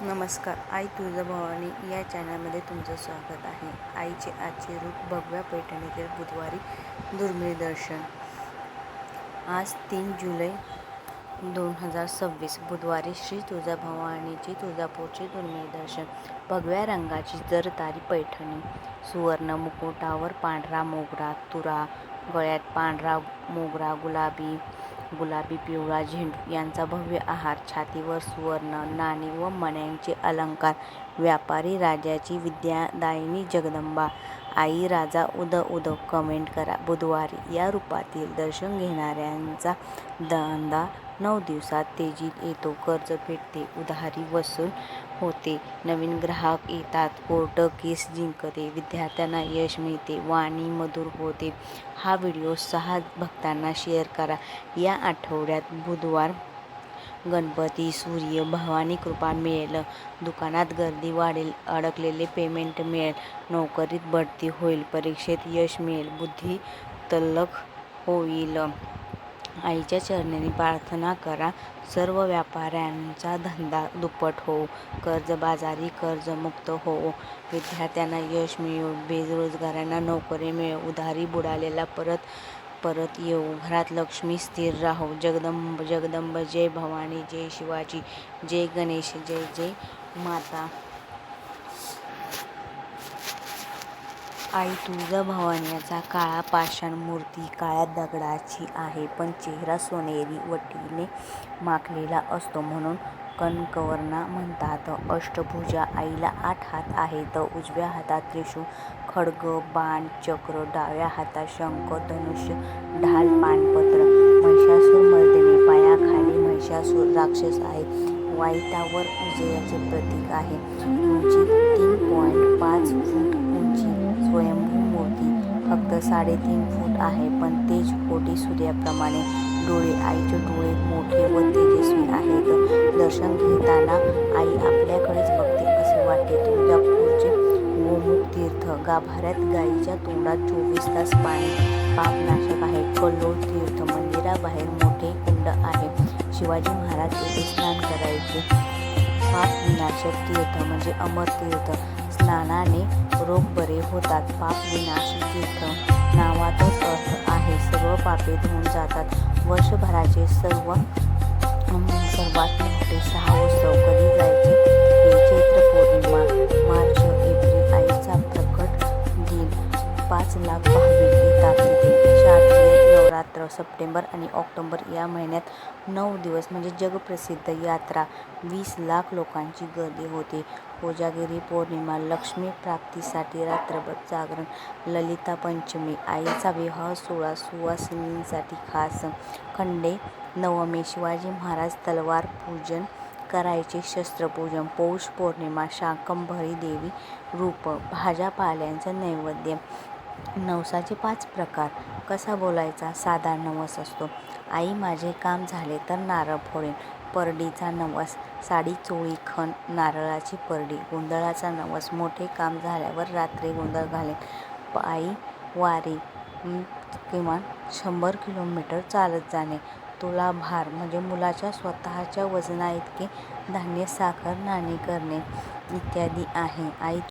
नमस्कार. आई तुळजाभवानी या चॅनलमध्ये तुमचं स्वागत आहे. आईचे आजचे रूप भगव्या पैठणीतील बुधवारी दुर्मिळ दर्शन. आज 3 जुलै 2026 बुधवारी श्री तुळजाभवानीची तुळजापूरचे दुर्मिळ दर्शन. भगव्या रंगाची जरतारी पैठणी, सुवर्ण मुकुटावर पांढरा मोगरा तुरा, गळ्यात पांढरा मोगरा गुलाबी पिवळा झेंडू यांचा भव्य आहार, छातीवर सुवर्ण नाणी व मण्यांचे अलंकार. व्यापारी राजाची विद्यादायिनी जगदंबा आई राजा उद उद. कमेंट करा. बुधवारी या रूपातील दर्शन घेणाऱ्यांचा धंदा 9 दिवसात तेजीत येतो. कर्ज फेडते, उधारी वसूल होते, नवीन ग्राहक येतात, कोर्ट केस जिंकते, विद्यार्थ्यांना यश मिळते, वाणी मधुर होते. हा व्हिडिओ 6 भक्तांना शेअर करा. या आठवड्यात बुधवार, गणपती, सूर्य, भवानी कृपा मिळेल, दुकानात गर्दी वाढेल, अडकलेले पेमेंट मिळेल, नोकरीत बढती होईल, परीक्षेत यश मिळेल, बुद्धी तल्लख होईल. आईच्या चरणी प्रार्थना करा. सर्व व्यापाऱ्यांचा धंदा दुप्पट होवो, कर्जबाजारी कर्जमुक्त होवो, विद्यार्थ्यांना यश मिळो, बेरोजगारांना नोकरी मिळो, उधारी बुडालेला परत येऊ, घरात लक्ष्मी स्थिर राहो. जगदंब जय भवानी, जय शिवाजी, जय गणेश, जय जय माता. आई तुळजाभवानीचा काळा पाषाण मूर्ती काळ्या दगडाची आहे, पण चेहरा सोनेरी वटीने माखलेला असतो म्हणून कनकवर्णा म्हणतात. अष्टभुजा. आईला 8 हात आहेत. उजव्या हातात त्रिशूळ, खड्ग, बाण, चक्र, डाव्या हातात शंख, धनुष्य, ढाल, पानपत्र. महिषासुरमर्दिनी. पायाखाली महिषासुर राक्षस आहे. वाईटावर विजयाचे प्रतीक आहे. उंची 3.5 फूट उंची. स्वयंभू मूर्ती फक्त 3.5 फूट आहे, पण तेज कोटी सूर्याप्रमाणे. डोळे. आईचे डोळे मोठे व तेजस्वी आहेत. दर्शन घेताना आई आपल्याकडेच बघते असे वाटते. तुळजापूरचे गोमुख तीर्थ. गाभाऱ्यात गायीच्या तोंडात 24 तास पाणी पापनाशक आहे. कल्लोळ तीर्थ. मंदिराबाहेर मोठे कुंड आहे. शिवाजी महाराज येथे स्नान करायचे. पाप विनाशक तीर्थ म्हणजे अमर तीर्थ. स्नानाने रोग बरे होतात. पाप विनाशी तीर्थ नावातच अर्थ आहे. सर्व पापे धुवून जातात. वर्षभराचे सर्वात मोठे 6 उत्सव कधी जायचे हे चैत्र पौर्णिमा, मार्च, एप्रिल. आईचा प्रकट दिन. 5 लाख भाविक येतात तिथे. शारदीय नवरात्र. सप्टेंबर आणि ऑक्टोबर या महिन्यात 9 दिवस म्हणजे जगप्रसिद्ध यात्रा. 20 लाख लोकांची गर्दी होते. कोजागिरी पौर्णिमा. लक्ष्मी प्राप्तीसाठी रात्रभर जागरण. ललिता पंचमी. आईचा विवाह सोहळा सुवासिनींसाठी खास. खंडे नवमी. शिवाजी महाराज तलवार पूजन करायचे. शस्त्रपूजन. पौष पौर्णिमा. शाकंभरी देवी रूप. भाज्या पाल्यांचं नैवेद्य. नवसाचे 5 प्रकार. कसा बोलायचा? साधा नवस असतो. आई माझे काम झाले तर नारळ फोडेन. परडीचा नवस. साडी चोळी खण, नारळाची परडी. गोंधळाचा नवस. मोठे काम झाल्यावर रात्री गोंधळ घालेन. पायी वारी किमान 100 किलोमीटर चालत जाणे. तुलाभार म्हणजे मुलाच्या स्वतःच्या वजनाइतके धान्य, साखर, नाणी करणे इत्यादी आहे. आई